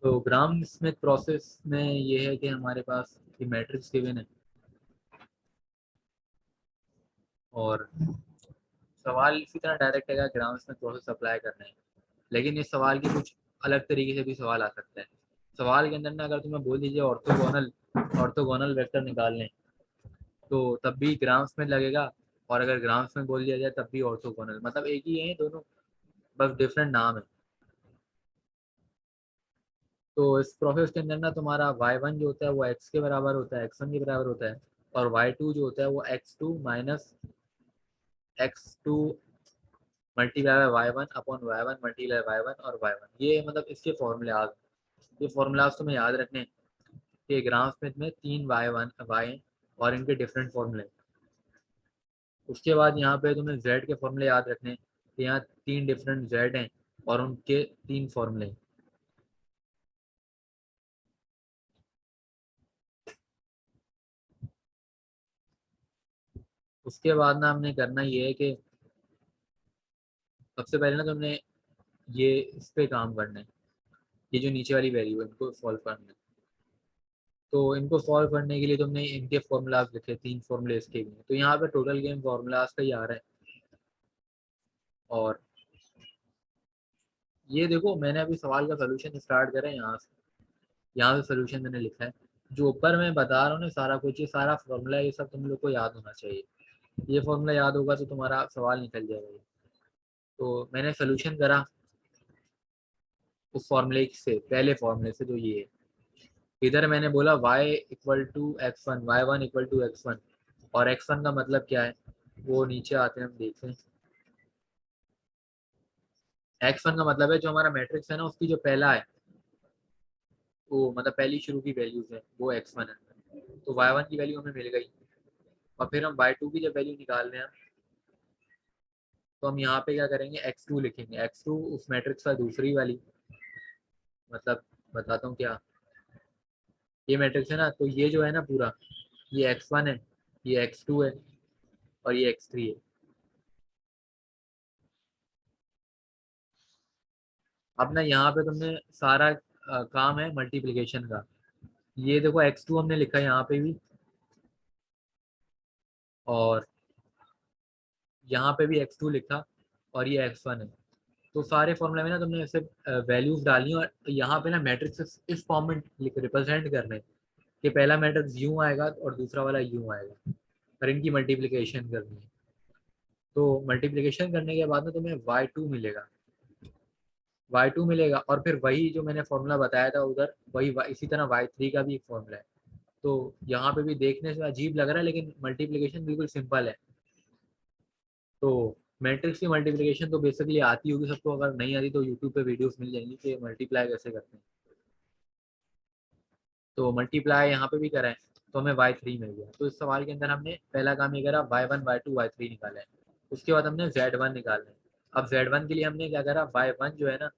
तो ग्राम Smith process में ये है कि हमारे पास ये मैट्रिक्स गिवन है और सवाल इसी तरह डायरेक्ट है, ग्राम स्मिथ प्रोसेस अप्लाई करना है, लेकिन इस सवाल की कुछ अलग तरीके से भी सवाल आ सकते हैं। सवाल के अंदर ना अगर तुम्हें बोल दीजिए ऑर्थोगोनल ऑर्थोगोनल वेक्टर निकालने, तो तब भी ग्राम्स में लगेगा, और अगर ग्राम्स में बोल दिया जाए तब भी ऑर्थोगोनल, मतलब एक ही है दोनों, बस डिफरेंट नाम है। तो इस प्रोसेस के अंदर ना तुम्हारा y1 जो होता है वो x के बराबर होता है, x1 के बराबर होता है, और y2 जो होता है वो x2 minus x2 multiply by y one upon y1 multiply y1 और y1। ये मतलब इसके फॉर्मूलाज, ये फॉर्मूलाज तुम्हें याद रखने कि ग्राम स्मिथ में 3 y और इनके डिफरेंट फॉर्मूले। उसके बाद यहाँ पे तुम्हें z के फॉर्मूले याद रखने कि यहाँ 3 डिफरेंट z हैं और उनके 3 फॉर्मूले। उसके बाद ना हमने करना ये है कि सबसे पहले ना तुमने ये इस पे काम करना है, ये जो नीचे वाली वैल्यू है इनको सॉल्व करना है। तो इनको सॉल्व करने के लिए तुमने इनके फॉर्मूलाज लिखे, 3 फॉर्मूले इसके भी हैं। तो यहाँ पे टोटल गेम फॉर्मूलाज का ही आ रहा है। और ये देखो मैंने अभी सवाल का सोल्यूशन स्टार्ट करा है यहाँ से सोल्यूशन मैंने लिखा है। जो ऊपर मैं बता रहा हूँ ना सारा कुछ, ये सारा फॉर्मूला ये सब तुम लोग को याद होना चाहिए। ये फॉर्मूला याद होगा तो तुम्हारा सवाल निकल जाएगा। तो मैंने सोल्यूशन करा उस फॉर्मूले से, पहले फॉर्मूले से जो ये है। इधर मैंने बोला y equal to x one, y one equal to x one, और एक्स वन का मतलब क्या है वो नीचे आते हैं हम देखते हैं। एक्स वन का मतलब है जो हमारा मैट्रिक्स है ना उसकी जो पहला है वो मतलब पहली शुरू की वैल्यूज है वो एक्स वन है। तो वाई वन की वैल्यू हमें मिल गई, और फिर हम वाई टू की जब वैल्यू निकाल रहे हैं तो हम यहाँ पे क्या करेंगे एक्स टू लिखेंगे। एक्स टू उस मैट्रिक्स का दूसरी वाली, मतलब बताता हूँ क्या, ये मैट्रिक्स है ना, तो ये जो है ना पूरा, ये एक्स वन है, ये एक्स टू है, और ये एक्स थ्री है। अब ना यहाँ पे तुमने सारा काम है मल्टीप्लिकेशन का। ये देखो एक्स टू हमने लिखा है यहाँ पे भी, और यहाँ पे भी एक्स टू लिखा, और ये एक्स वन है। तो सारे फॉर्मूले में ना तुमने ऐसे वैल्यूज डालनी, और यहाँ पे ना मैट्रिक्स इस फॉर्म में रिप्रेजेंट करने कि पहला मैट्रिक्स यूं आएगा और दूसरा वाला यूं आएगा, और इनकी मल्टीप्लिकेशन करनी है। तो मल्टीप्लिकेशन करने के बाद में तुम्हें y2 मिलेगा, y2 मिलेगा, और फिर वही जो मैंने फॉर्मूला बताया था उधर वही इसी तरह y3 का भी एक फॉर्मूला है। तो यहाँ पे भी देखने से अजीब लग रहा है लेकिन मल्टीप्लिकेशन बिल्कुल सिंपल है। तो मैट्रिक्स की मल्टीप्लिकेशन तो बेसिकली आती होगी सबको, अगर नहीं आती तो यूट्यूब पे वीडियोस मिल जाएंगी कि मल्टीप्लाई कैसे करते हैं। तो मल्टीप्लाई यहाँ पे भी करा है, तो हमें y3 मिल गया। तो इस सवाल के अंदर हमने पहला काम ये करा, y1 y2 y3 निकाला है। उसके बाद हमने z1 निकालना है। अब z1 के लिए हमने क्या करा, y1 जो है ना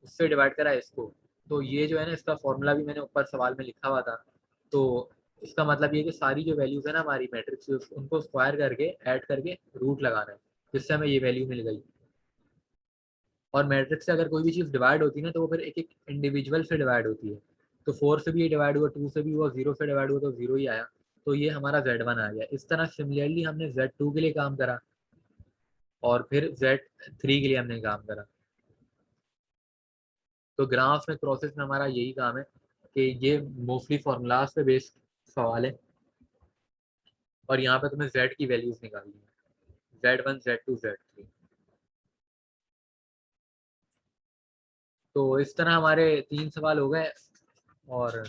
उससे डिवाइड करा इसको। तो ये जो है ना इसका फॉर्मूला भी मैंने ऊपर सवाल में लिखा हुआ था। तो इसका मतलब ये कि सारी जो वैल्यूज है ना हमारी मैट्रिक्स उनको स्क्वायर करके ऐड करके रूट लगाना है, जिससे हमें ये वैल्यू मिल गई। और मैट्रिक्स से अगर कोई भी चीज़ डिवाइड होती है ना तो वो फिर एक एक इंडिविजुअल से डिवाइड होती है। तो 4 से भी ये डिवाइड हुआ, 2 से भी हुआ, 0 से डिवाइड हुआ तो 0 ही आया। तो ये हमारा Z1 आ गया। इस तरह सिमिलरली हमने Z2 के लिए काम करा, और फिर Z3 के लिए हमने काम करा। तो ग्राफ में प्रोसेस में हमारा यही काम है कि ये मोस्टली फॉर्मूलाज पे बेस्ड सवाल है, और यहाँ पे तुम्हें Z की वैल्यूज निकालनी है, Z1 Z2 Z3। तो इस तरह हमारे 3 सवाल हो गए। और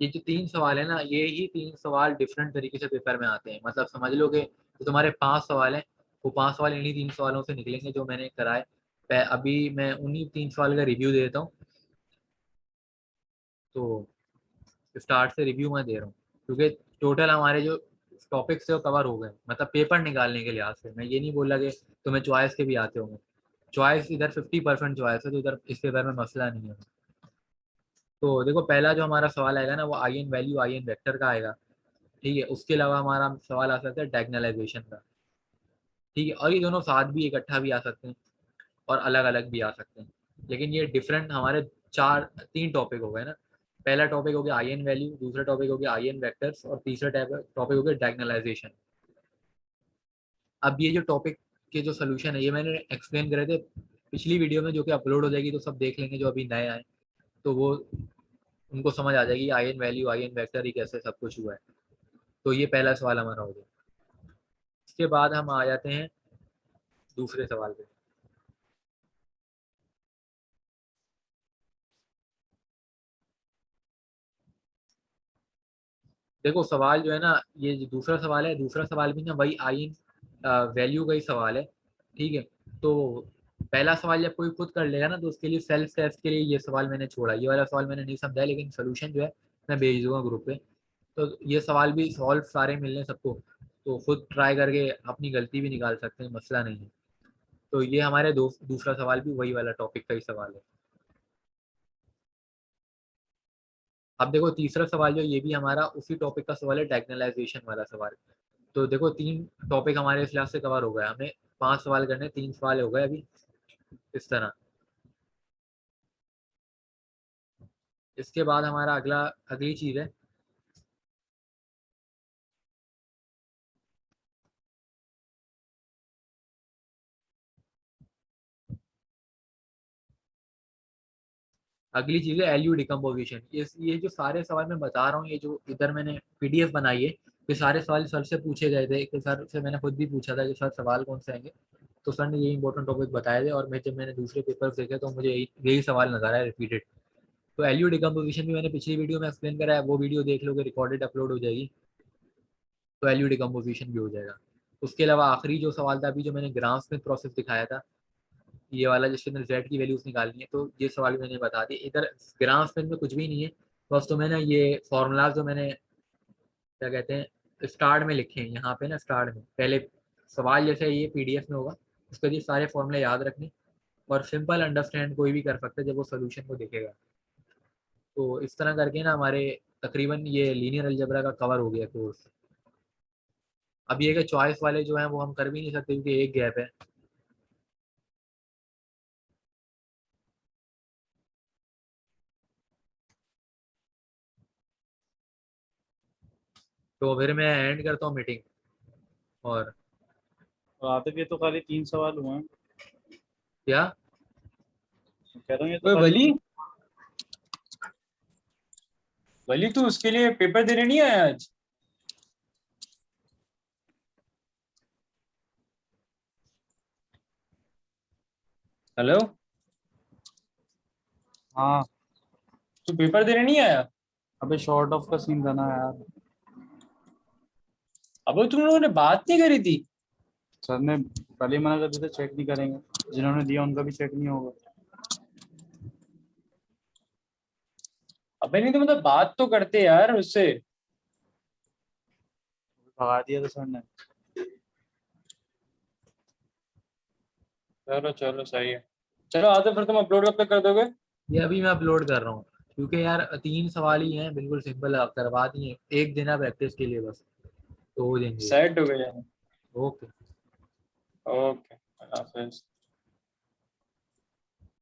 ये जो 3 सवाल है ना ये ही 3 सवाल डिफरेंट तरीके से पेपर में आते हैं। मतलब समझ लो कि जो तुम्हारे 5 सवाल हैं वो 5 सवाल इन्हीं 3 सवालों से निकलेंगे जो मैंने कराए। अभी मैं उन्हीं 3 सवाल का रिव्यू देता हूँ। तो स्टार्ट से रिव्यू मैं दे रहा हूँ, क्योंकि टोटल हमारे जो टॉपिक्स है वो कवर हो गए, मतलब पेपर निकालने के लिहाज से। मैं ये नहीं बोल रहा कि तुम्हें चॉइस के भी आते होंगे, चॉइस इधर 50% चॉइस है, तो इधर इस पेपर में मसला नहीं है। तो देखो पहला जो हमारा सवाल आएगा ना वो I N value I N vector का आएगा। ठीक है, उसके अलावा हमारा सवाल आ सकता है डायगोनलाइजेशन का। ठीक है, और ये दोनों साथ भी इकट्ठा भी आ सकते हैं और अलग अलग भी आ सकते हैं। लेकिन ये डिफरेंट हमारे 3 टॉपिक हो गए ना। पहला टॉपिक हो गया आई एन वैल्यू, दूसरा टॉपिक हो गया आई एन वेक्टर्स, और तीसरा टॉपिक हो गया डायगोनलाइजेशन। अब ये जो टॉपिक के जो सोल्यूशन है ये मैंने एक्सप्लेन करे थे पिछली वीडियो में, जो कि अपलोड हो जाएगी, तो सब देख लेंगे जो अभी नए आए, तो वो उनको समझ आ जाएगी I N value I N vector ही कैसे सब कुछ हुआ है। तो ये पहला सवाल हमारा हो गया। इसके बाद हम आ जाते हैं दूसरे सवाल पे। देखो सवाल जो है ना, ये जो दूसरा सवाल है, दूसरा सवाल भी ना वही आई इन वैल्यू का ही सवाल है, ठीक है। तो पहला सवाल जब कोई खुद कर लेगा ना, तो उसके लिए सेल्फ टेस्ट के लिए ये सवाल मैंने छोड़ा, ये वाला सवाल मैंने नहीं समझा, लेकिन सोल्यूशन जो है मैं भेज दूंगा ग्रुप पे। तो ये सवाल भी सॉल्व सारे मिलने सबको, तो खुद ट्राई करके अपनी गलती भी निकाल सकते हैं, मसला नहीं है। तो ये हमारे दूसरा सवाल भी वही वाला टॉपिक का ही सवाल है। अब देखो तीसरा सवाल जो ये भी हमारा उसी टॉपिक का सवाल है, डायगोनलाइजेशन वाला सवाल। तो देखो 3 टॉपिक हमारे इस क्लास से कवर हो गए, हमें 5 सवाल करने, 3 सवाल हो गए अभी इस तरह। इसके बाद हमारा अगली चीज है एलयू डिकम्पोजिशन। ये जो सारे सवाल मैं बता रहा हूँ, ये जो इधर मैंने पीडीएफ बनाई है, ये सारे सवाल सर से पूछे गए थे, कि सर से मैंने खुद भी पूछा था कि सर सवाल कौन से आएंगे, तो सर ने ये इंपॉर्टेंट टॉपिक बताए थे, और जब मैंने दूसरे पेपर देखे तो मुझे यही सवाल नजर आया रिपीटेड। तो एलयू डिकम्पोजिशन भी मैंने पिछली वीडियो में एक्सप्लेन करा है, वो वीडियो देख लोगे, रिकॉर्डेड अपलोड हो जाएगी, तो एलयू डिकम्पोजिशन भी हो जाएगा। उसके अलावा आखिरी जो सवाल था अभी, जो मैंने ग्राम स्मिथ प्रोसेस दिखाया था, ये वाला जिसके अंदर जेड की वैल्यूज निकालनी है, तो ये सवाल मैंने बता दी। इधर ग्राम स्मिथ में कुछ भी नहीं है, बस तो मैंने ये फॉर्मूलाज जो मैंने क्या कहते हैं स्टार्ट में लिखे हैं, यहाँ पे ना स्टार्ट में पहले सवाल जैसे ये पीडीएफ में होगा, उसके लिए सारे फॉर्मूले याद रखने, और सिंपल अंडरस्टैंड कोई भी कर सकता है जब वो सोल्यूशन को देखेगा। तो इस तरह करके ना हमारे तकरीबन ये लीनियर अलजेब्रा का कवर हो गया कोर्स। अब ये कि चॉइस वाले जो हैं वो हम कर भी नहीं सकते, क्योंकि एक गैप है। तो फिर मैं एंड करता हूँ मीटिंग। और आते के तो खाली 3 सवाल हुए हैं। क्या कह रहा हूँ, ये तो खाली वली तू उसके लिए पेपर देने नहीं आया आज? हेलो, हाँ। तू पेपर देने नहीं आया? अबे शॉर्ट ऑफ का सीन था ना यार। अब तुम लोगों ने बात नहीं करी थी? सर ने पहले ही मना कर दिया था, चेक नहीं करेंगे, जिन्होंने दिया उनका भी चेक नहीं होगा। अबे नहीं तो मतलब बात तो करते यार उससे। भगा दिया था सर ने। चलो चलो सही है। चलो आते, फिर तुम अपलोड कब तक कर दोगे? ये अभी मैं अपलोड कर रहा हूँ, क्योंकि यार 3 सवाल ही हैं, बिल्कुल सिंपल, आप करवा दिए, एक दिन प्रैक्टिस के लिए बस, तो हो जाएंगे। सेट हो गया। ओके। ओके, अल्लाह हाफिज।